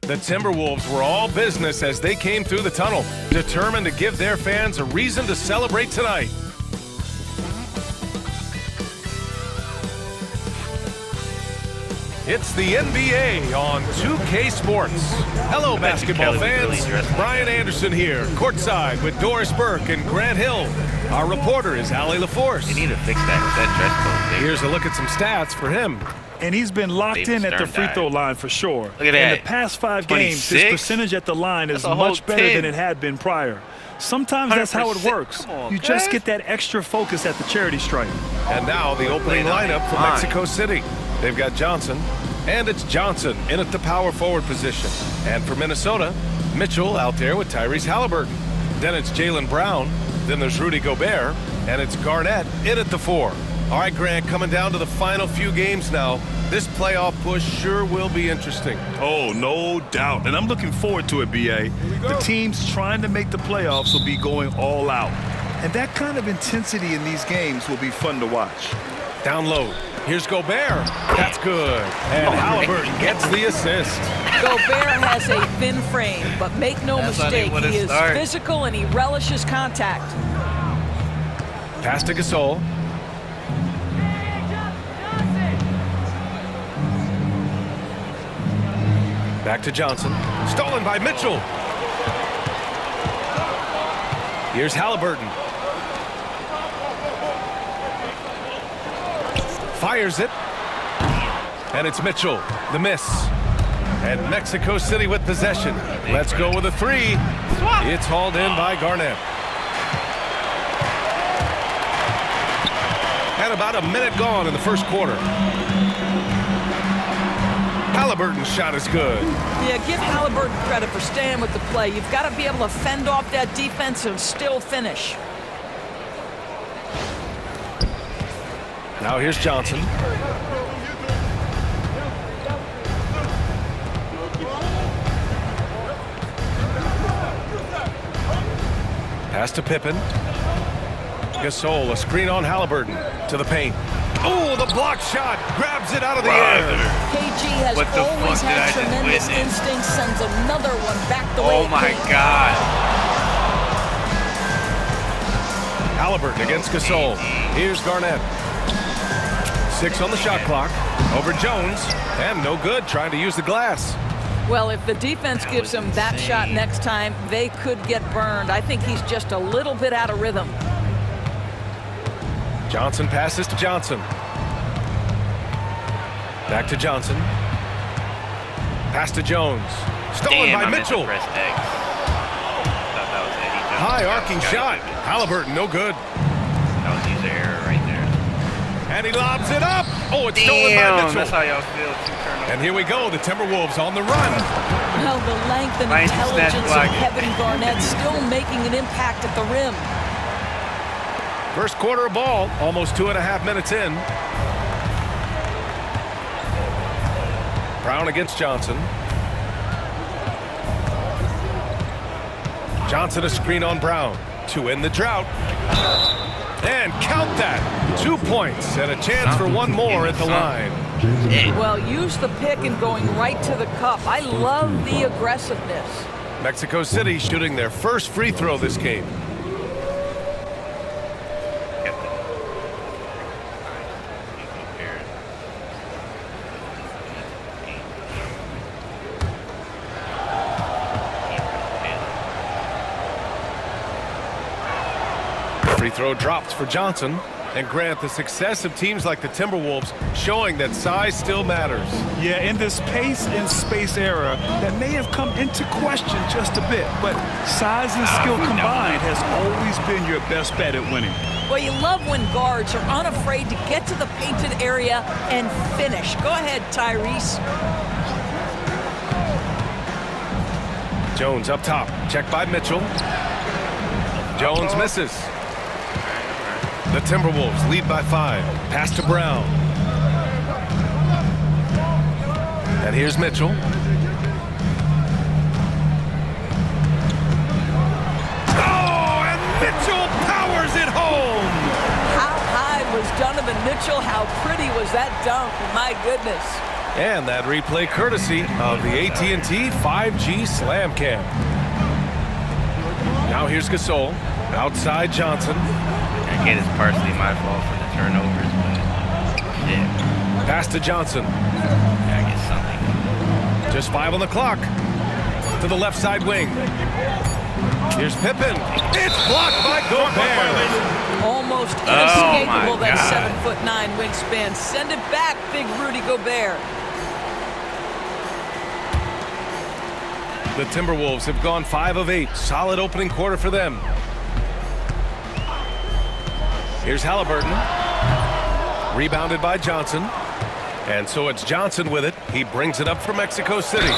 The Timberwolves were all business as they came through the tunnel, determined to give their fans a reason to celebrate tonight. It's the NBA on 2K Sports. Hello, basketball fans. Brian Anderson here, courtside with Doris Burke and Grant Hill. Our reporter is Allie LaForce. They need to fix that dress code. Here's a look at some stats for him. And he's been locked in at the free throw line for sure. Look at that. In the past 5 games, his percentage at the line is much better than it had been prior. Sometimes that's how it works. You just get that extra focus at the charity stripe. And now the opening lineup for Mexico City. They've got Johnson, and it's Johnson in at the power forward position. And for Minnesota, Mitchell out there with Tyrese Halliburton. Then it's Jaylen Brown. Then there's Rudy Gobert, and it's Garnett in at the 4. All right, Grant, coming down to the final few games now. This playoff push sure will be interesting. Oh, no doubt. And I'm looking forward to it, B.A. The teams trying to make the playoffs will be going all out. And that kind of intensity in these games will be fun to watch. Down low. Here's Gobert. That's good. And Halliburton gets the assist. Gobert has a thin frame, but make no mistake, he is physical and he relishes contact. Pass to Gasol. Back to Johnson. Stolen by Mitchell. Here's Halliburton. Fires it. And it's Mitchell. The miss. And Mexico City with possession. Let's go with a 3. It's hauled in by Garnett. And about a minute gone in the first quarter. Halliburton's shot is good. Yeah, give Halliburton credit for staying with the play. You've got to be able to fend off that defense and still finish. Now here's Johnson. Pass to Pippen. Gasol, a screen on Halliburton to the paint. Oh, the block shot grabs it out of the air. KG has always had tremendous instincts, sends another one back the way. Oh my God. Halliburton against Gasol. Here's Garnett. 6 on the shot clock. Over Jones. And no good, trying to use the glass. Well, if the defense gives him that shot next time, they could get burned. I think he's just a little bit out of rhythm. Johnson passes to Johnson. Back to Johnson. Pass to Jones. Stolen by Mitchell. High arcing shot. Halliburton, no good. That was his error right there. And he lobs it up. Oh, it's stolen by Mitchell. That's how y'all feel. 2 turnovers. And here we go, the Timberwolves on the run. Well, the length and intelligence of Kevin Garnett still making an impact at the rim. First quarter of ball, almost 2.5 minutes in. Brown against Johnson. Johnson a screen on Brown to end the drought. And count that. 2 points and a chance for one more at the line. Well, use the pick and going right to the cup. I love the aggressiveness. Mexico City shooting their first free throw this game. Free throw dropped for Johnson. And Grant, the success of teams like the Timberwolves showing that size still matters. Yeah, in this pace and space era, that may have come into question just a bit, but size and skill combined has always been your best bet at winning. Well, you love when guards are unafraid to get to the painted area and finish. Go ahead, Tyrese. Jones up top. Checked by Mitchell. Jones misses. The Timberwolves lead by 5. Pass to Brown. And here's Mitchell. Oh, and Mitchell powers it home. How high was Donovan Mitchell? How pretty was that dunk? My goodness. And that replay courtesy of the AT&T 5G Slam Cam. Now here's Gasol. Outside Johnson. Again, it's partially my fault for the turnovers, but yeah. Pass to Johnson. Gotta get something. Just 5 on the clock. To the left side wing. Here's Pippen. It's blocked by Gobert. Almost inescapable, that God. 7'9" wingspan. Send it back, big Rudy Gobert. The Timberwolves have gone 5 of 8. Solid opening quarter for them. Here's Halliburton. Rebounded by Johnson. And so it's Johnson with it. He brings it up for Mexico City.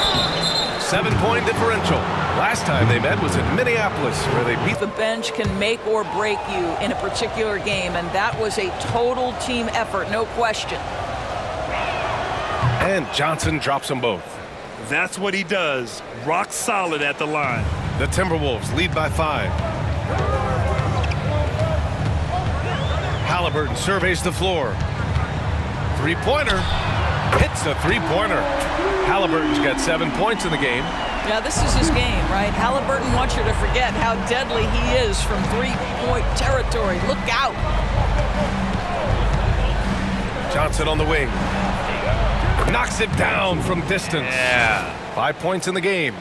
7-point differential. Last time they met was in Minneapolis, where they beat The bench can make or break you in a particular game, and that was a total team effort, no question. And Johnson drops them both. That's what he does. Rock solid at the line. The Timberwolves lead by 5. Halliburton surveys the floor. Three-pointer. Hits a three-pointer. Halliburton's got 7 points in the game. Yeah, this is his game, right? Halliburton wants you to forget how deadly he is from three-point territory. Look out. Johnson on the wing. Knocks it down from distance. Yeah. 5 points in the game.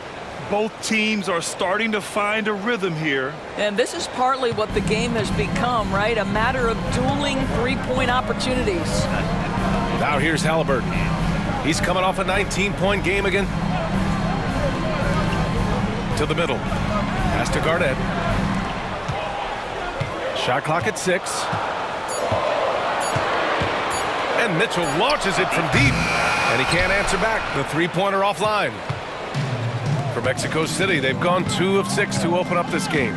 Both teams are starting to find a rhythm here. And this is partly what the game has become, right? A matter of dueling three-point opportunities. Now here's Halliburton. He's coming off a 19-point game again. To the middle. Pass to Garnett. Shot clock at 6. And Mitchell launches it from deep. And he can't answer back. The three-pointer offline. For Mexico City, they've gone 2 of 6 to open up this game.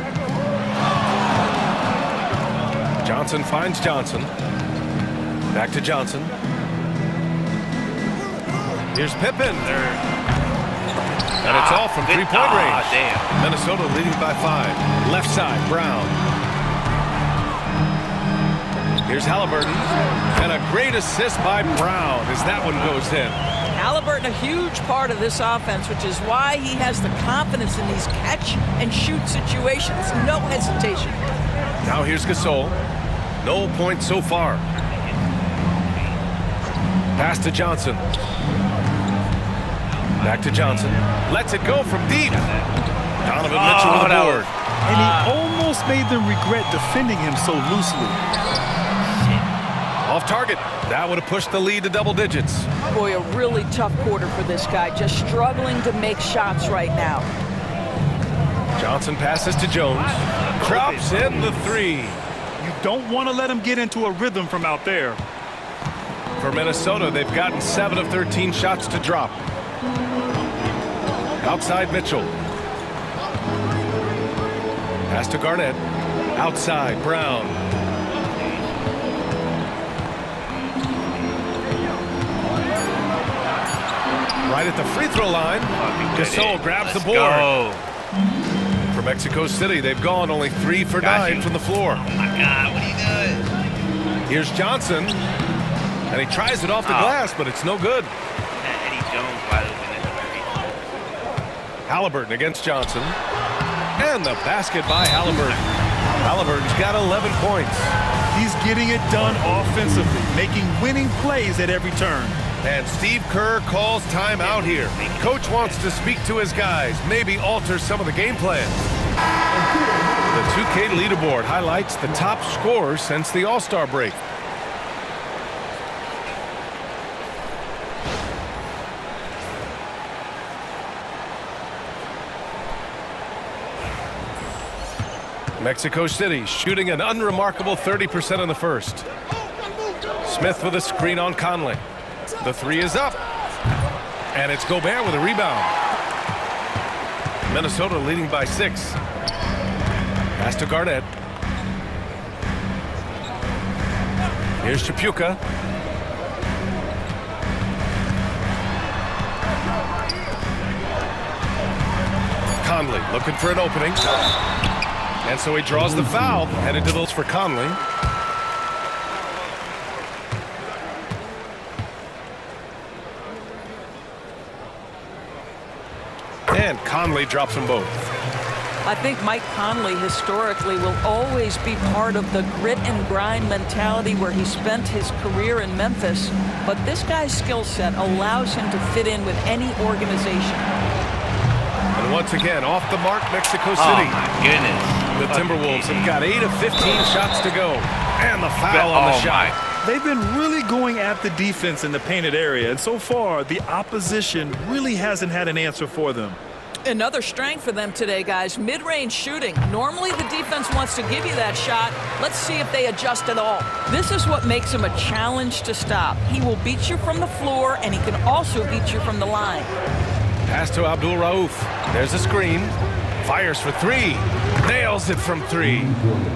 Johnson finds Johnson. Back to Johnson. Here's Pippen. And it's all from three-point range. Damn. Minnesota leading by 5. Left side, Brown. Here's Halliburton. And a great assist by Brown as that one goes in. Halliburton, a huge part of this offense, which is why he has the confidence in these catch-and-shoot situations. No hesitation. Now here's Gasol. No points so far. Pass to Johnson. Back to Johnson. Lets it go from deep. Donovan Mitchell with a board. And he almost made them regret defending him so loosely. Off target. That would have pushed the lead to double digits. Boy, a really tough quarter for this guy. Just struggling to make shots right now. Johnson passes to Jones. Drops in the 3. You don't want to let him get into a rhythm from out there. For Minnesota, they've gotten 7 of 13 shots to drop. Outside Mitchell. Pass to Garnett. Outside Brown. Right at the free throw line. Gasol grabs the board. Go. For Mexico City, they've gone only 3 for 9 from the floor. Oh my God, what are you doing? Here's Johnson. And he tries it off the glass, but it's no good. Eddie Jones wide open in the three. Halliburton against Johnson. And the basket by Halliburton. Halliburton's got 11 points. He's getting it done offensively, making winning plays at every turn. And Steve Kerr calls timeout here. Coach wants to speak to his guys, maybe alter some of the game plan. The 2K leaderboard highlights the top scorers since the All-Star break. Mexico City shooting an unremarkable 30% in the first. Smith with a screen on Conley. The 3 is up. And it's Gobert with a rebound. Minnesota leading by 6. Pass to Garnett. Here's Chapuka. Conley looking for an opening. And so he draws the foul. Headed to those for Conley. And Conley drops them both. I think Mike Conley historically will always be part of the grit and grind mentality where he spent his career in Memphis, but this guy's skill set allows him to fit in with any organization. And once again, off the mark, Mexico City. Oh, my goodness. The Timberwolves have got 8 of 15 shots to go. And the foul on the shot. They've been really going at the defense in the painted area, and so far, the opposition really hasn't had an answer for them. Another strength for them today, guys. Mid-range shooting. Normally the defense wants to give you that shot. Let's see if they adjust at all. This is what makes him a challenge to stop. He will beat you from the floor, and he can also beat you from the line. Pass to Abdul Rauf. There's a screen. Fires for 3. Nails it from 3.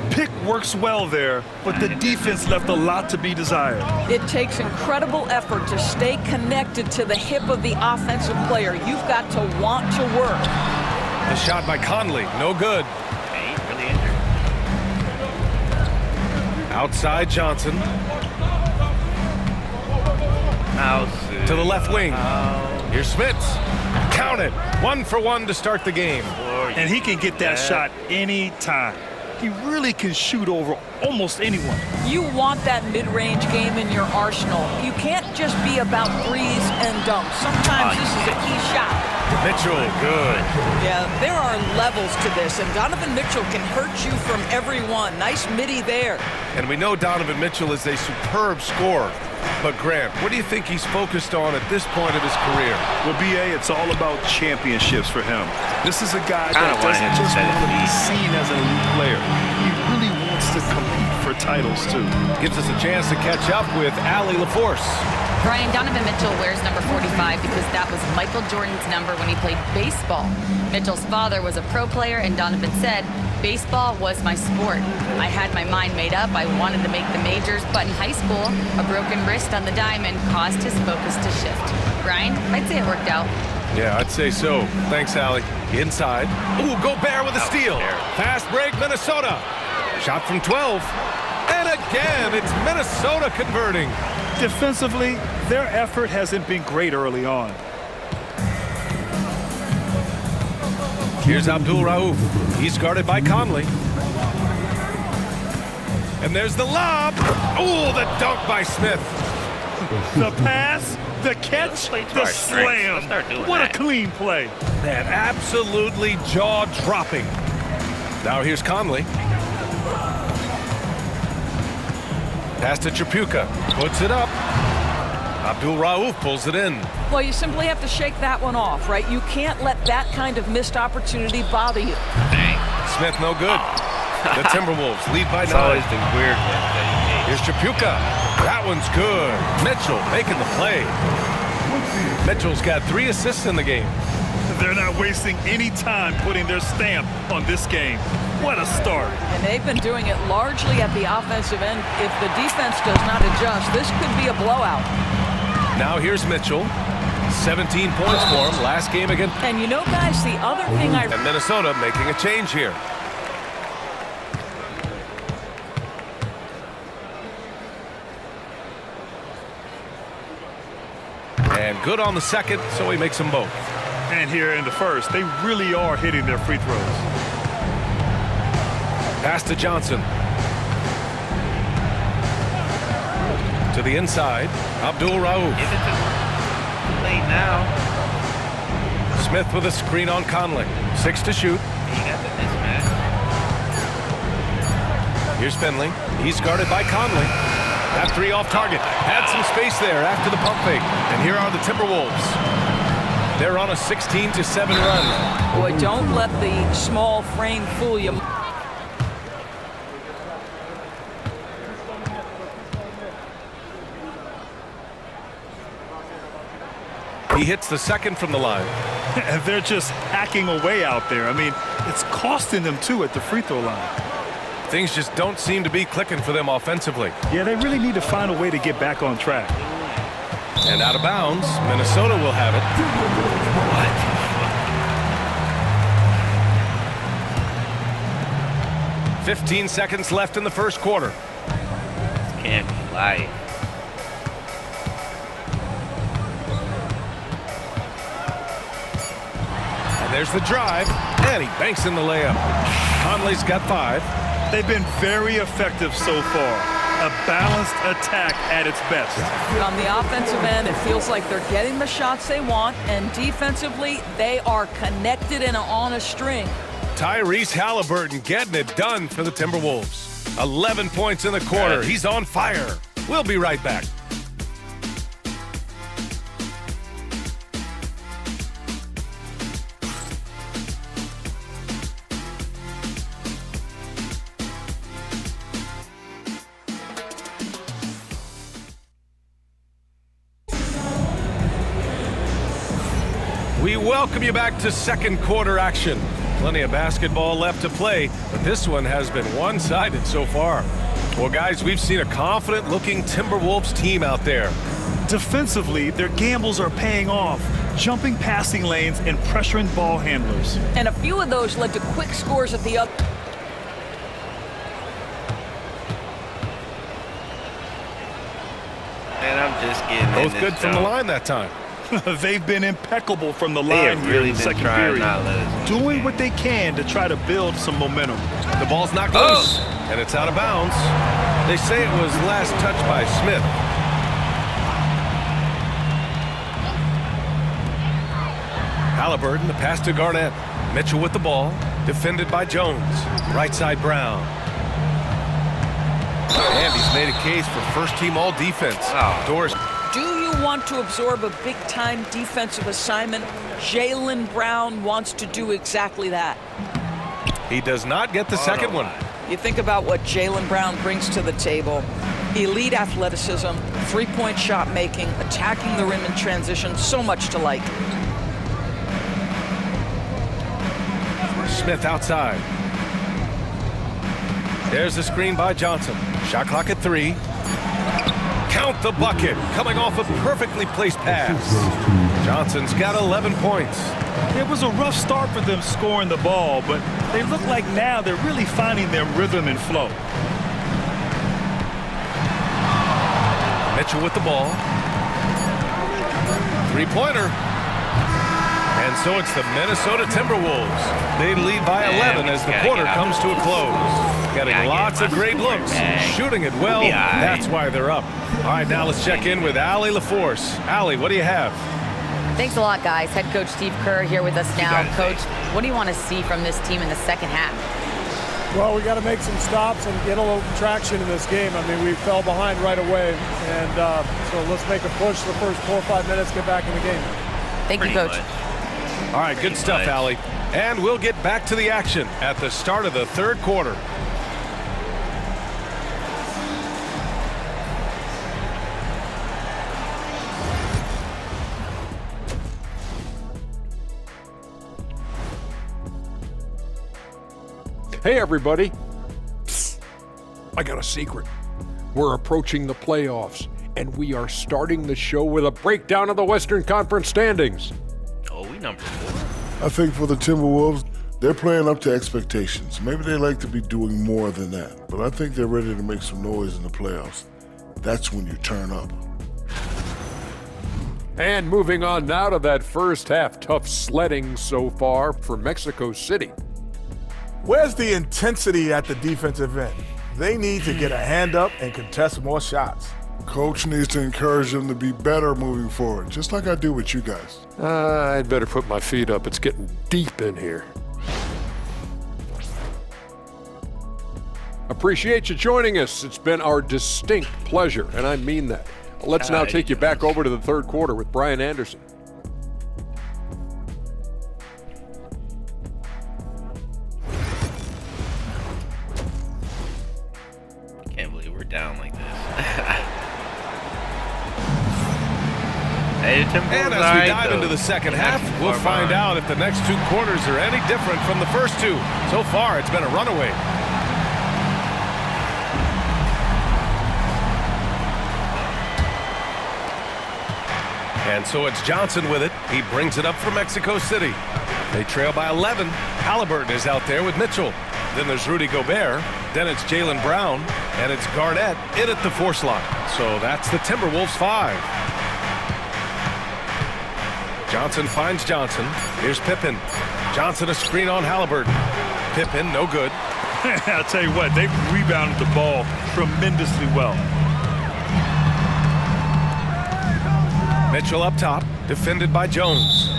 Pick works well there, but the defense left a lot to be desired. It takes incredible effort to stay connected to the hip of the offensive player. You've got to want to work. The shot by Conley. No good. Hey, he's really injured. Outside Johnson. Mouse. To the left wing. Here's Smits. Count it. 1 for 1 to start the game. And he can get that shot anytime. He really can shoot over almost anyone. You want that mid-range game in your arsenal. You can't just be about threes and dunks. Sometimes this is a key shot. Mitchell, good. Yeah, there are levels to this, and Donovan Mitchell can hurt you from every one. Nice midi there. And we know Donovan Mitchell is a superb scorer. But Grant, what do you think he's focused on at this point of his career? Well, B.A., it's all about championships for him. This is a guy that wanted doesn't him to just set want to be his feet. seen as an elite player. He really wants to compete for titles, too. Gives us a chance to catch up with Allie LaForce. Brian, Donovan Mitchell wears number 45 because that was Michael Jordan's number when he played baseball. Mitchell's father was a pro player, and Donovan said, "Baseball was my sport. I had my mind made up. I wanted to make the majors, but in high school, a broken wrist on the diamond caused his focus to shift." Brian, I'd say it worked out. Yeah, I'd say so. Thanks, Allie. Inside. Ooh, Gobert with a steal. Fast break, Minnesota. Shot from 12. And again, it's Minnesota converting. Defensively, their effort hasn't been great early on. Here's Abdul Rauf. He's guarded by Conley. And there's the lob. Ooh, the dunk by Smith. The pass, the catch, the slam. What a clean play. Man, absolutely jaw-dropping. Now here's Conley. Pass to Tripucka. Puts it up. Abdul Rauf pulls it in. Well, you simply have to shake that one off, right? You can't let that kind of missed opportunity bother you. Dang. Smith no good. The Timberwolves lead by It's 9. always the weird ones that he Here's Tripucka. That one's good. Mitchell making the play. Mitchell's got 3 assists in the game. They're not wasting any time putting their stamp on this game. What a start. And they've been doing it largely at the offensive end. If the defense does not adjust, this could be a blowout. Now here's Mitchell. 17 points for him last game against. And you know, guys, the other thing I... And Minnesota making a change here. And good on the second, so he makes them both. And here in the first, they really are hitting their free throws. Pass to Johnson. To the inside, Abdul Rauf. Give it to him. Too late now. Smith with a screen on Conley. 6 to shoot. He got the mismatch. Here's Finley. He's guarded by Conley. That 3 off target. Had some space there after the pump fake. And here are the Timberwolves. They're on a 16-7 run. Boy, don't let the small frame fool you. He hits the second from the line. And they're just hacking away out there. I mean, it's costing them, too, at the free throw line. Things just don't seem to be clicking for them offensively. Yeah, they really need to find a way to get back on track. And out of bounds, Minnesota will have it. What? 15 seconds left in the first quarter. Can't be life. There's the drive, and he banks in the layup. Conley's got 5. They've been very effective so far. A balanced attack at its best. On the offensive end, it feels like they're getting the shots they want, and defensively, they are connected and on a string. Tyrese Halliburton getting it done for the Timberwolves. 11 points in the quarter. He's on fire. We'll be right back. We welcome you back to second quarter action. Plenty of basketball left to play, but this one has been one-sided so far. Well, guys, we've seen a confident-looking Timberwolves team out there. Defensively, their gambles are paying off, jumping passing lanes and pressuring ball handlers. And a few of those led to quick scores at the up. And I'm just getting Both good from the line that time. They've been impeccable from the They line have here really in the been second trying period, not to let us doing what they can to try to build some momentum. The ball's knocked loose, and it's out of bounds. They say it was last touched by Smith. Halliburton, the pass to Garnett. Mitchell with the ball, defended by Jones. Right side Brown. And he's made a case for first-team all-defense. Doors. Do you want to absorb a big-time defensive assignment? Jaylen Brown wants to do exactly that. He does not get the second one. You think about what Jaylen Brown brings to the table. Elite athleticism, three-point shot making, attacking the rim in transition, so much to like. Smith outside. There's the screen by Johnson. Shot clock at 3. Count the bucket, coming off a perfectly placed pass. Johnson's got 11 points. It was a rough start for them scoring the ball, but they look like now they're really finding their rhythm and flow. Mitchell with the ball. Three-pointer. And so it's the Minnesota Timberwolves. They lead by 11 as the quarter comes to a close. Getting lots of great looks, shooting it well. That's why they're up. All right, now let's check in with Allie LaForce. Allie, what do you have? Thanks a lot, guys. Head coach Steve Kerr here with us now. Coach, what do you want to see from this team in the second half? Well, we got to make some stops and get a little traction in this game. I mean, we fell behind right away, and so let's make a push the first 4 or 5 minutes, get back in the game. Thank you, Coach. All right, good stuff, Allie. And we'll get back to the action at the start of the third quarter. Hey, everybody. Psst. I got a secret. We're approaching the playoffs, and we are starting the show with a breakdown of the Western Conference standings. Oh, we number 4. I think for the Timberwolves, they're playing up to expectations. Maybe they like to be doing more than that, but I think they're ready to make some noise in the playoffs. That's when you turn up. And moving on now to that first half, tough sledding so far for Mexico City. Where's the intensity at the defensive end? They need to get a hand up and contest more shots. Coach needs to encourage them to be better moving forward, just like I do with you guys. I'd better put my feet up. It's getting deep in here. Appreciate you joining us. It's been our distinct pleasure, and I mean that. Let's now take you back over to the third quarter with Brian Anderson. Can't believe we're down like this. Hey, and as we dive into the second half, we'll find out if the next 2 quarters are any different from the first 2. So far, it's been a runaway. And so it's Johnson with it. He brings it up for Mexico City. They trail by 11. Halliburton is out there with Mitchell. Then there's Rudy Gobert. Then it's Jaylen Brown. And it's Garnett in at the 4 slot. So that's the Timberwolves 5. Johnson finds Johnson. Here's Pippen. Johnson a screen on Halliburton. Pippen, no good. I'll tell you what, they've rebounded the ball tremendously well. Mitchell up top, defended by Jones.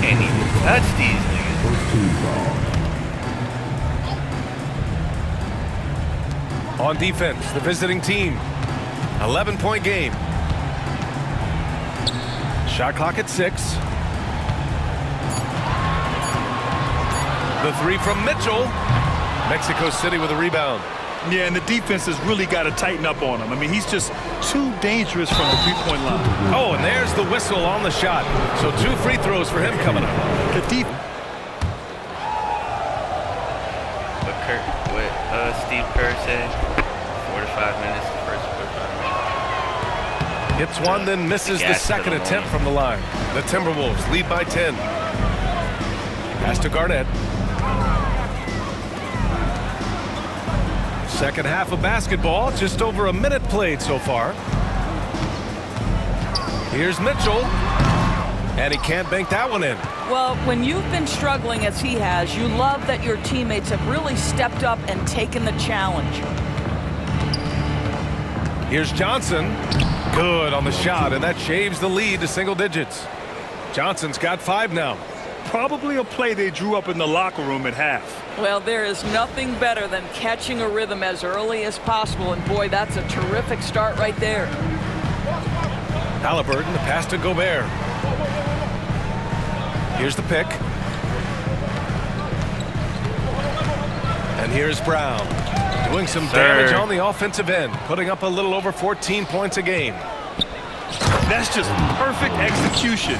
Can't even touch these niggas. On defense, the visiting team. 11-point game. Shot clock at 6. The three from Mitchell. Mexico City with a rebound. Yeah, and the defense has really got to tighten up on him. I mean, he's just too dangerous from the three-point line. Oh, and there's the whistle on the shot. So 2 free throws for him coming up. The deep. What Steve Kerr said, 4 to 5 minutes, the first 4 to 5 minutes. Hits one, then misses the second attempt from the line. The Timberwolves lead by 10. Pass to Garnett. Second half of basketball, just over a minute played so far. Here's Mitchell, and he can't bank that one in. Well, when you've been struggling as he has, you love that your teammates have really stepped up and taken the challenge. Here's Johnson. Good on the shot, and that shaves the lead to single digits. Johnson's got 5 now. Probably a play they drew up in the locker room at half. Well, there is nothing better than catching a rhythm as early as possible, and boy, that's a terrific start right there. Halliburton, the pass to Gobert. Here's the pick. And here's Brown. Doing some damage on the offensive end, putting up a little over 14 points a game. That's just perfect execution.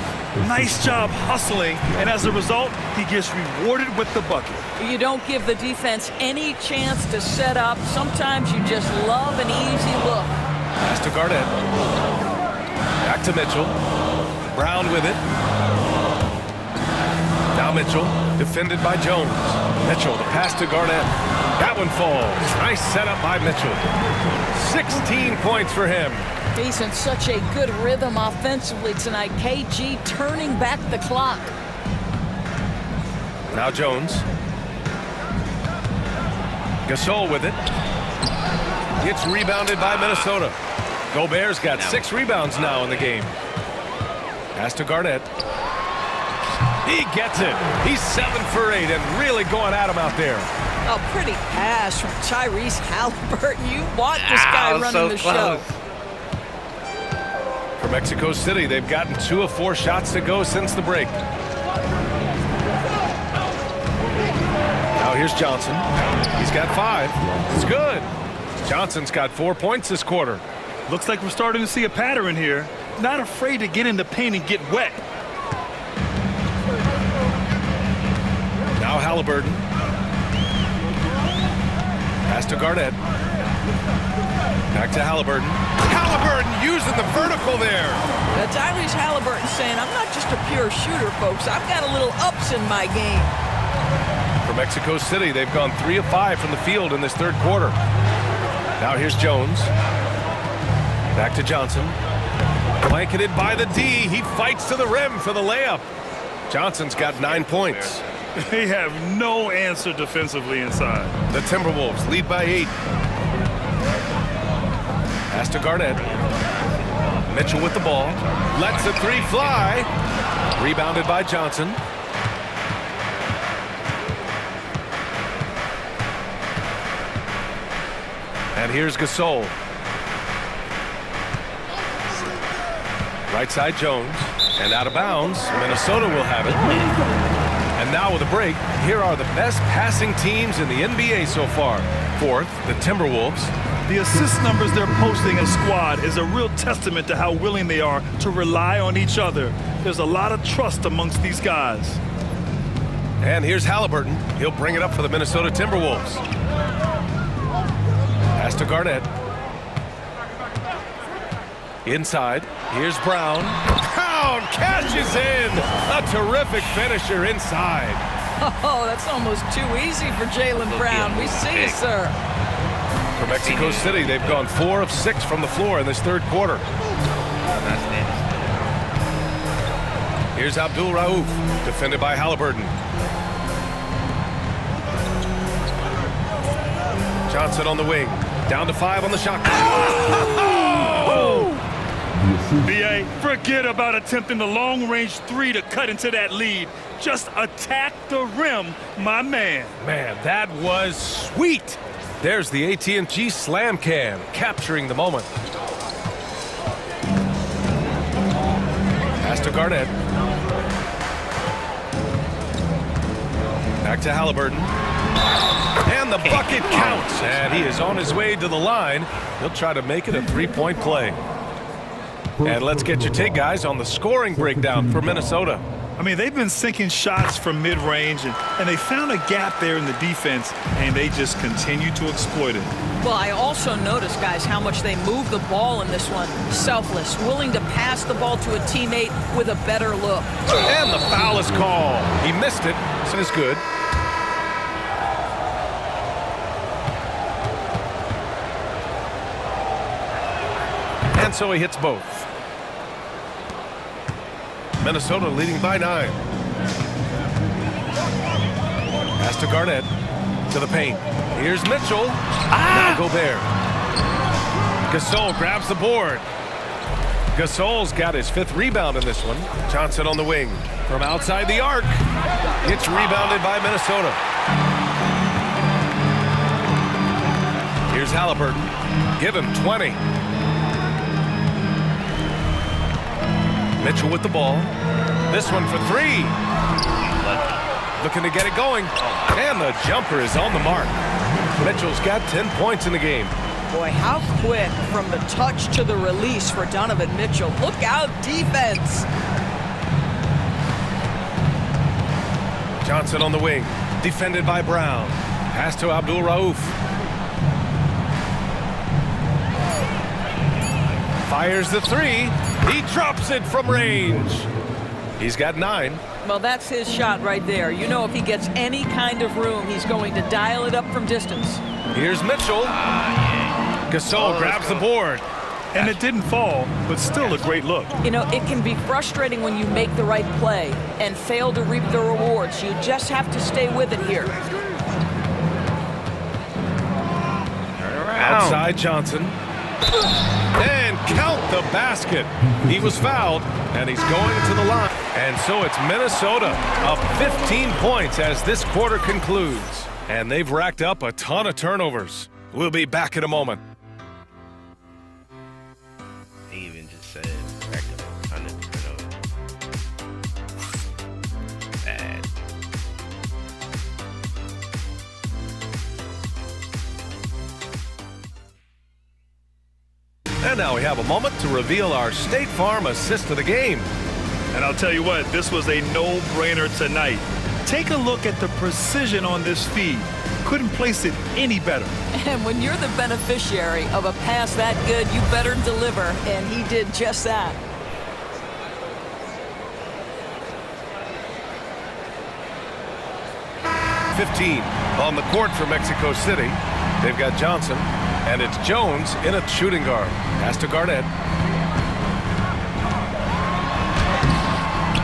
Nice job hustling, and as a result, he gets rewarded with the bucket. You don't give the defense any chance to set up. Sometimes you just love an easy look. Pass to Garnett. Back to Mitchell. Brown with it. Now Mitchell, defended by Jones. Mitchell, the pass to Garnett. That one falls. Nice setup by Mitchell. 16 points for him. He's in such a good rhythm offensively tonight. KG turning back the clock. Now Jones. Gasol with it. It's rebounded by Minnesota. Gobert's got 6 rebounds now in the game. Pass to Garnett. He gets it. He's 7 for 8 and really going at him out there. A pretty pass from Tyrese Halliburton. You want this guy running the show. For Mexico City, they've gotten 2 of 4 shots to go since the break. Now here's Johnson. He's got 5. It's good. Johnson's got 4 points this quarter. Looks like we're starting to see a pattern here. Not afraid to get in the paint and get wet. Now Halliburton. Pass to Garnett. Back to Halliburton. Halliburton using the vertical there. Tyrese Halliburton saying, I'm not just a pure shooter, folks. I've got a little ups in my game. For Mexico City, they've gone 3 of 5 from the field in this third quarter. Now here's Jones. Back to Johnson. Blanketed by the D. He fights to the rim for the layup. Johnson's got 9 points. They have no answer defensively inside. The Timberwolves lead by 8. Pass to Garnett. Mitchell with the ball. Lets the 3 fly. Rebounded by Johnson. And here's Gasol. Right side Jones. And out of bounds. Minnesota will have it. And now with a break, here are the best passing teams in the NBA so far. 4th, the Timberwolves. The assist numbers they're posting as squad is a real testament to how willing they are to rely on each other. There's a lot of trust amongst these guys. And here's Halliburton. He'll bring it up for the Minnesota Timberwolves. Pass to Garnett. Inside. Here's Brown. Brown cashes in. A terrific finisher inside. Oh, that's almost too easy for Jaylen Brown. We see you, sir. For Mexico City, they've gone 4 of 6 from the floor in this third quarter. Here's Abdul Rauf, defended by Halliburton. Johnson on the wing. Down to 5 on the shot clock. Oh! B.A., forget about attempting the long-range 3 to cut into that lead. Just attack the rim, my man. Man, that was sweet. There's the AT&T Slam Can, capturing the moment. Pass to Garnett. Back to Halliburton. And the bucket counts. And he is on his way to the line. He'll try to make it a 3-point play. And let's get your take, guys, on the scoring breakdown for Minnesota. I mean, they've been sinking shots from mid-range, and they found a gap there in the defense, and they just continue to exploit it. Well, I also noticed, guys, how much they move the ball in this one. Selfless, willing to pass the ball to a teammate with a better look. And the foul is called. He missed it, so it's good. And so he hits both. Minnesota leading by 9. Pass to Garnett. To the paint. Here's Mitchell. Now Gobert. Gasol grabs the board. Gasol's got his 5th rebound in this one. Johnson on the wing. From outside the arc. It's rebounded by Minnesota. Here's Halliburton. Give him 20. Mitchell with the ball. This one for 3. Looking to get it going. And the jumper is on the mark. Mitchell's got 10 points in the game. Boy, how quick from the touch to the release for Donovan Mitchell. Look out, defense. Johnson on the wing. Defended by Brown. Pass to Abdul Rauf. Fires the 3. He drops it from range. He's got 9. Well, that's his shot right there. You know, if he gets any kind of room, he's going to dial it up from distance. Here's Mitchell. Gasol grabs the board. And it didn't fall, but still a great look. You know, it can be frustrating when you make the right play and fail to reap the rewards. You just have to stay with it here. Outside Johnson. And count the basket. He was fouled, and he's going to the line. And so it's Minnesota up 15 points as this quarter concludes. And they've racked up a ton of turnovers. We'll be back in a moment. He even just said racked up a ton of turnovers. Bad. And now we have a moment to reveal our State Farm assist of the game. And I'll tell you what, this was a no-brainer tonight. Take a look at the precision on this feed. Couldn't place it any better. And when you're the beneficiary of a pass that good, you better deliver, and he did just that. $15 on the court for Mexico City. They've got Johnson, and it's Jones in a shooting guard. Pass to Garnett.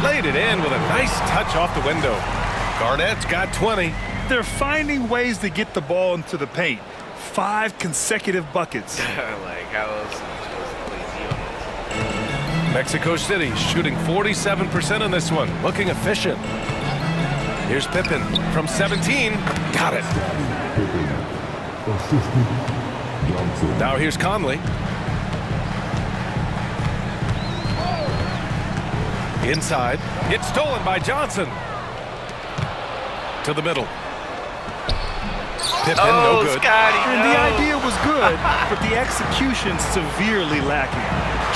Laid it in with a nice touch off the window. Garnett's got 20. They're finding ways to get the ball into the paint. 5 consecutive buckets. Like, how else are you supposed to play D on this? Mexico City shooting 47% in this one. Looking efficient. Here's Pippen from 17. Got it. Now here's Conley. Inside. It's stolen by Johnson. To the middle. Pippen, no good. Scotty, And no. the idea was good, but the execution severely lacking.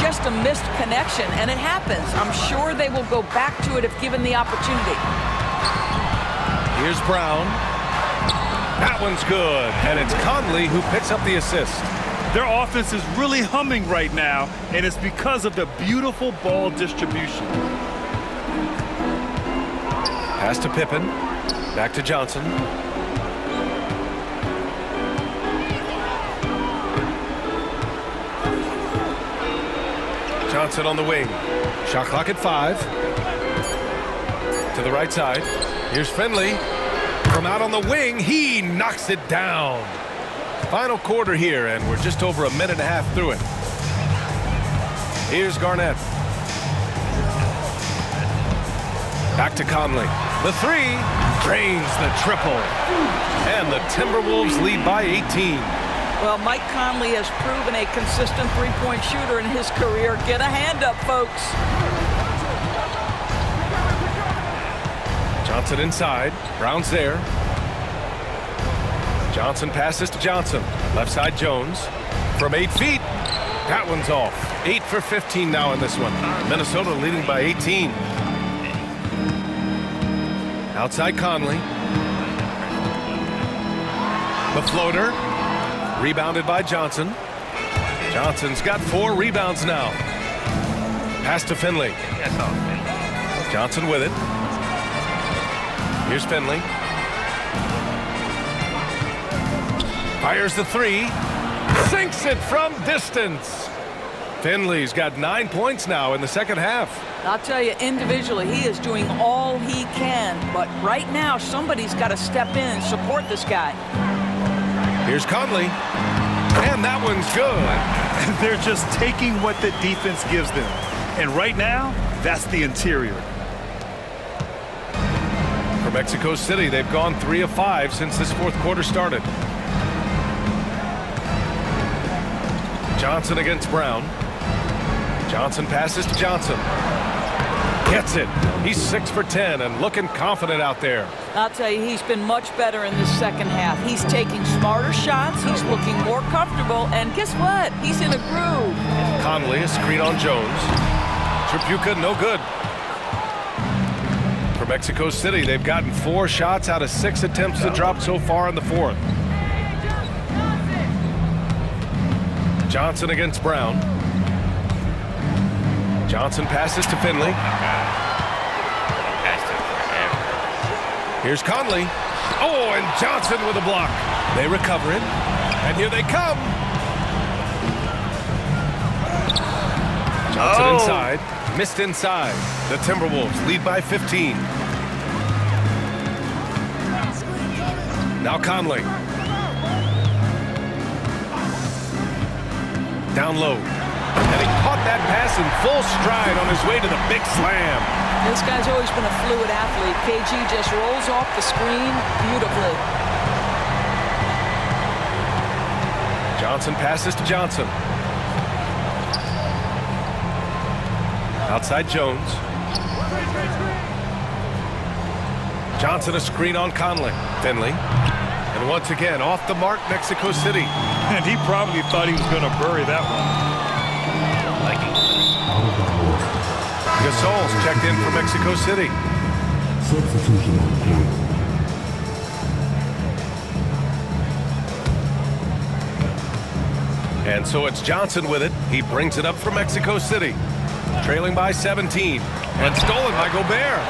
Just a missed connection, and it happens. I'm sure they will go back to it if given the opportunity. Here's Brown. That one's good. And it's Conley who picks up the assist. Their offense is really humming right now, and it's because of the beautiful ball distribution. Pass to Pippen. Back to Johnson. Johnson on the wing. Shot clock at 5. To the right side. Here's Finley. From out on the wing, he knocks it down. Final quarter here, and we're just over a minute and a half through it. Here's Garnett. Back to Conley. The three drains the triple. And the Timberwolves lead by 18. Well, Mike Conley has proven a consistent three-point shooter in his career. Get a hand up, folks. Johnson inside. Brown's there. Johnson passes to Johnson. Left side Jones. From 8 feet. That one's off. 8 for 15 now in this one. Minnesota leading by 18. Outside Conley. The floater. Rebounded by Johnson. Johnson's got 4 rebounds now. Pass to Finley. Johnson with it. Here's Finley. Fires the three. Sinks it from distance. Finley's got 9 points now in the second half. I'll tell you, individually, he is doing all he can. But right now, somebody's got to step in and support this guy. Here's Conley. And that one's good. They're just taking what the defense gives them. And right now, that's the interior. For Mexico City, they've gone 3 of 5 since this fourth quarter started. Johnson against Brown. Johnson passes to Johnson. Gets it. He's 6 for 10 and looking confident out there. I'll tell you, he's been much better in this second half. He's taking smarter shots. He's looking more comfortable. And guess what? He's in a groove. Conley, a screen on Jones. Tripucka, no good. For Mexico City, they've gotten 4 shots out of 6 attempts to drop so far in the fourth. Johnson against Brown. Johnson passes to Finley. Here's Conley. Oh, and Johnson with a block. They recover it. And here they come. Johnson inside. Missed inside. The Timberwolves lead by 15. Now Conley. Down low. And he caught that pass in full stride on his way to the big slam. This guy's always been a fluid athlete. KG just rolls off the screen beautifully. Johnson passes to Johnson. Outside Jones. Johnson a screen on Conley. Finley. And once again, off the mark, Mexico City. And he probably thought he was going to bury that one. Gasol's checked in for Mexico City. Substitution on court. And so it's Johnson with it. He brings it up for Mexico City. Trailing by 17. And stolen by Gobert.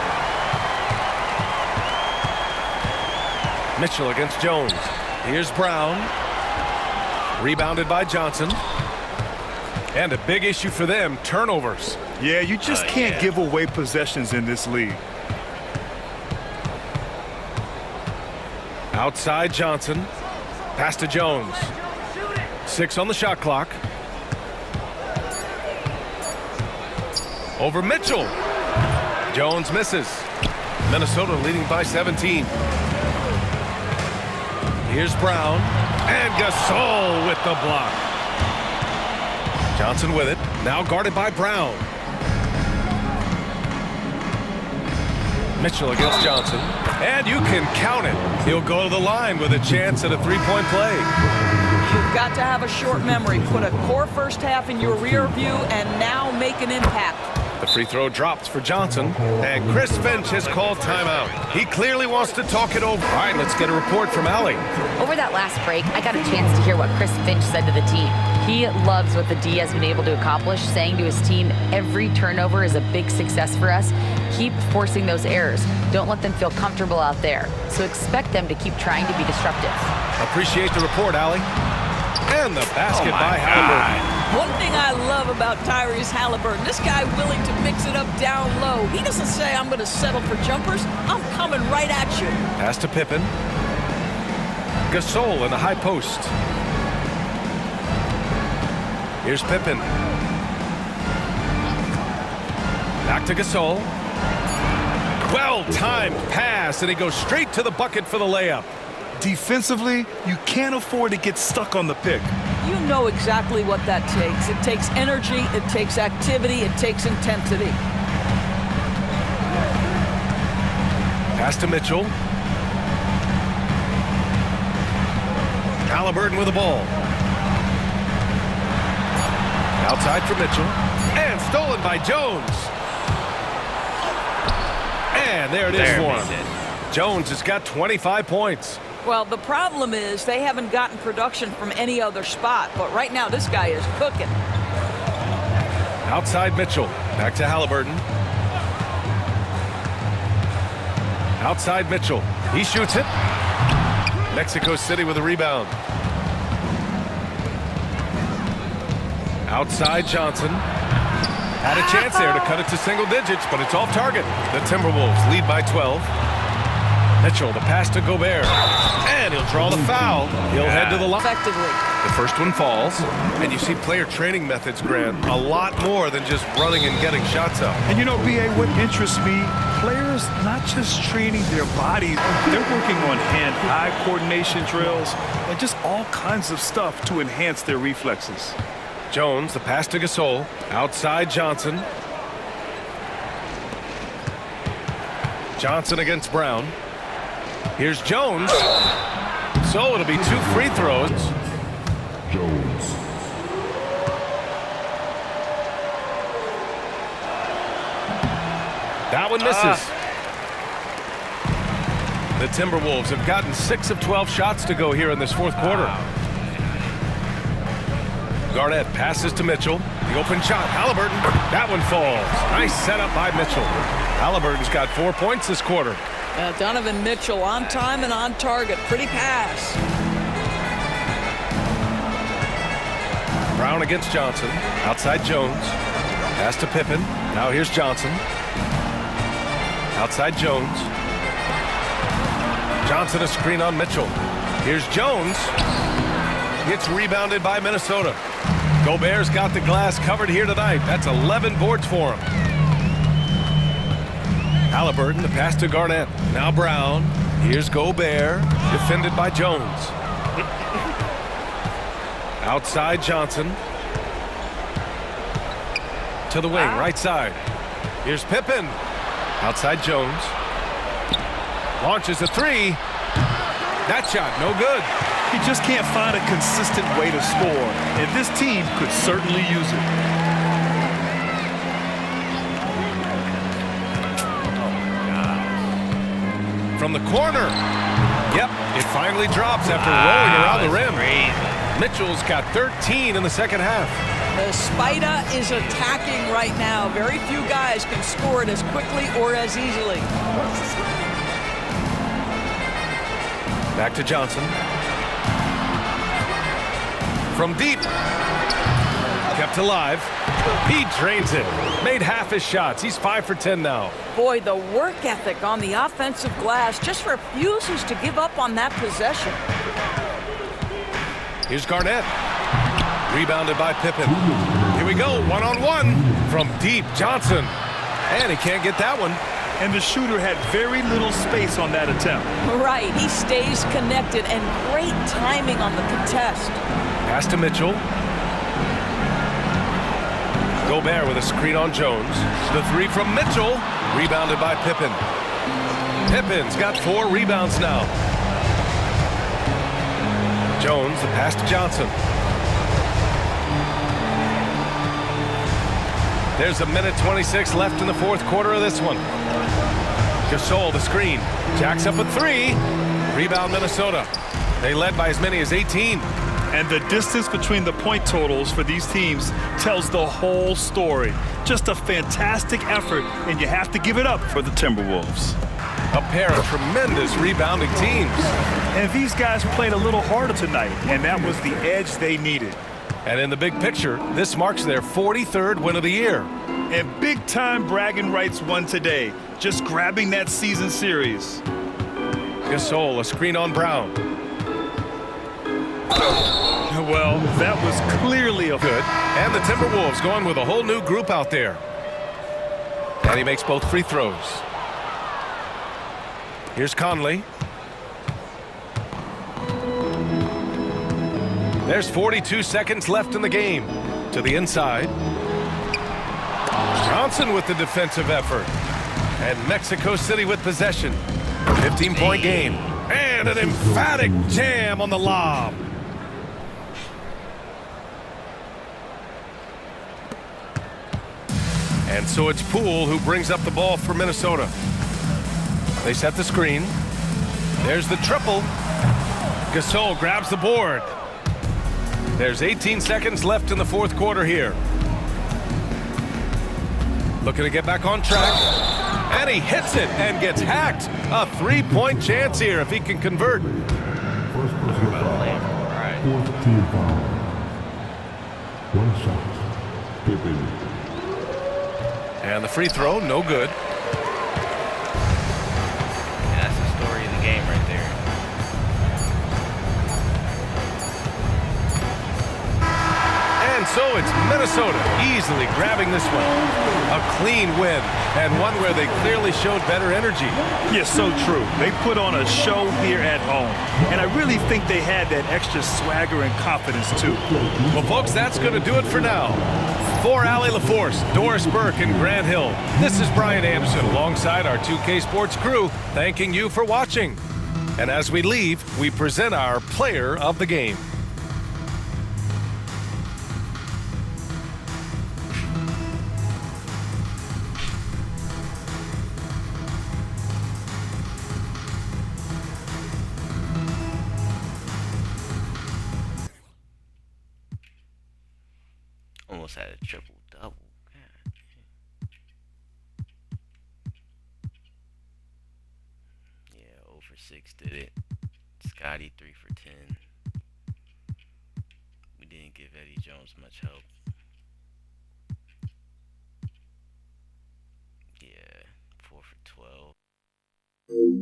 Mitchell against Jones. Here's Brown. Rebounded by Johnson. And a big issue for them, turnovers. Yeah, you just can't give away possessions in this league. Outside Johnson. Pass to Jones. 6 on the shot clock. Over Mitchell. Jones misses. Minnesota leading by 17. Here's Brown. And Gasol with the block. Johnson with it. Now guarded by Brown. Mitchell against Johnson. And you can count it. He'll go to the line with a chance at a three-point play. You've got to have a short memory. Put a core first half in your rear view and now make an impact. The free throw drops for Johnson. And Chris Finch has called timeout. He clearly wants to talk it over. All right, let's get a report from Allie. Over that last break, I got a chance to hear what Chris Finch said to the team. He loves what the D has been able to accomplish, saying to his team, every turnover is a big success for us. Keep forcing those errors. Don't let them feel comfortable out there. So expect them to keep trying to be disruptive. Appreciate the report, Allie. And the basket by Halliburton. One thing I love about Tyrese Halliburton, this guy willing to mix it up down low. He doesn't say, I'm going to settle for jumpers. I'm coming right at you. Pass to Pippen. Gasol in the high post. Here's Pippen. Back to Gasol. Well-timed pass, and he goes straight to the bucket for the layup. Defensively, you can't afford to get stuck on the pick. You know exactly what that takes. It takes energy, it takes activity, it takes intensity. Pass to Mitchell. Halliburton with the ball. Outside for Mitchell. And stolen by Jones. And there it is for him. Jones has got 25 points. Well, the problem is they haven't gotten production from any other spot. But right now, this guy is cooking. Outside Mitchell. Back to Halliburton. Outside Mitchell. He shoots it. Mexico City with a rebound. Outside Johnson. Had a chance there to cut it to single digits, but it's off target. The Timberwolves lead by 12. Mitchell, the pass to Gobert. And he'll draw the foul. He'll head to the line. Effectively. The first one falls. And you see player training methods, Grant, a lot more than just running and getting shots up. And you know, B.A., what interests me, players not just training their bodies, they're working on hand-eye coordination drills and just all kinds of stuff to enhance their reflexes. Jones, the pass to Gasol. Outside Johnson. Johnson against Brown. Here's Jones. So it'll be 2 free throws. Jones. That one misses. The Timberwolves have gotten 6 of 12 shots to go here in this fourth quarter. Garnett passes to Mitchell. The open shot. Halliburton. That one falls. Nice setup by Mitchell. Halliburton's got 4 points this quarter. Donovan Mitchell on time and on target. Pretty pass. Brown against Johnson. Outside Jones. Pass to Pippen. Now here's Johnson. Outside Jones. Johnson a screen on Mitchell. Here's Jones. Gets rebounded by Minnesota. Gobert's got the glass covered here tonight. That's 11 boards for him. Halliburton, the pass to Garnett. Now Brown. Here's Gobert. Defended by Jones. Outside Johnson. To the wing, right side. Here's Pippen. Outside Jones. Launches a 3. That shot, no good. He just can't find a consistent way to score, and this team could certainly use it. From the corner. Yep, it finally drops after rolling around the rim. Mitchell's got 13 in the second half. The Spider is attacking right now. Very few guys can score it as quickly or as easily. Back to Johnson. From deep. Kept alive. He drains it. Made half his shots. He's 5 for 10 now. Boy, the work ethic on the offensive glass just refuses to give up on that possession. Here's Garnett. Rebounded by Pippen. Here we go. One-on-one. From deep, Johnson. And he can't get that one. And the shooter had very little space on that attempt. Right. He stays connected and great timing on the contest. Pass to Mitchell. Gobert with a screen on Jones. The 3 from Mitchell. Rebounded by Pippen. Pippen's got 4 rebounds now. Jones, the pass to Johnson. There's a minute 26 left in the fourth quarter of this one. Gasol, the screen. Jacks up a 3. Rebound Minnesota. They led by as many as 18. And the distance between the point totals for these teams tells the whole story. Just a fantastic effort, and you have to give it up for the Timberwolves. A pair of tremendous rebounding teams. And these guys played a little harder tonight, and that was the edge they needed. And in the big picture, this marks their 43rd win of the year. And big-time bragging rights won today, just grabbing that season series. Gasol, a screen on Brown. Well, that was clearly a good. And the Timberwolves going with a whole new group out there. And he makes both free throws. Here's Conley. There's 42 seconds left in the game. To the inside. Johnson with the defensive effort. And Mexico City with possession. 15-point game. And an emphatic jam on the lob. And so it's Poole who brings up the ball for Minnesota. They set the screen. There's the triple. Gasol grabs the board. There's 18 seconds left in the fourth quarter here. Looking to get back on track. And he hits it and gets hacked. A three-point chance here if he can convert. First personal foul. Fourth team foul. One shot. Pippen. And the free throw, no good. And that's the story of the game right there. And so it's Minnesota easily grabbing this one. A clean win, and one where they clearly showed better energy. Yeah, so true. They put on a show here at home, and I really think they had that extra swagger and confidence, too. Well, folks, that's going to do it for now. For Allie LaForce, Doris Burke, and Grant Hill, this is Brian Anderson alongside our 2K Sports crew, thanking you for watching. And as we leave, we present our player of the game. Almost had a triple-double. Yeah, 0 for 6 did it. Scotty 3 for 10. We didn't give Eddie Jones much help. Yeah, 4 for 12.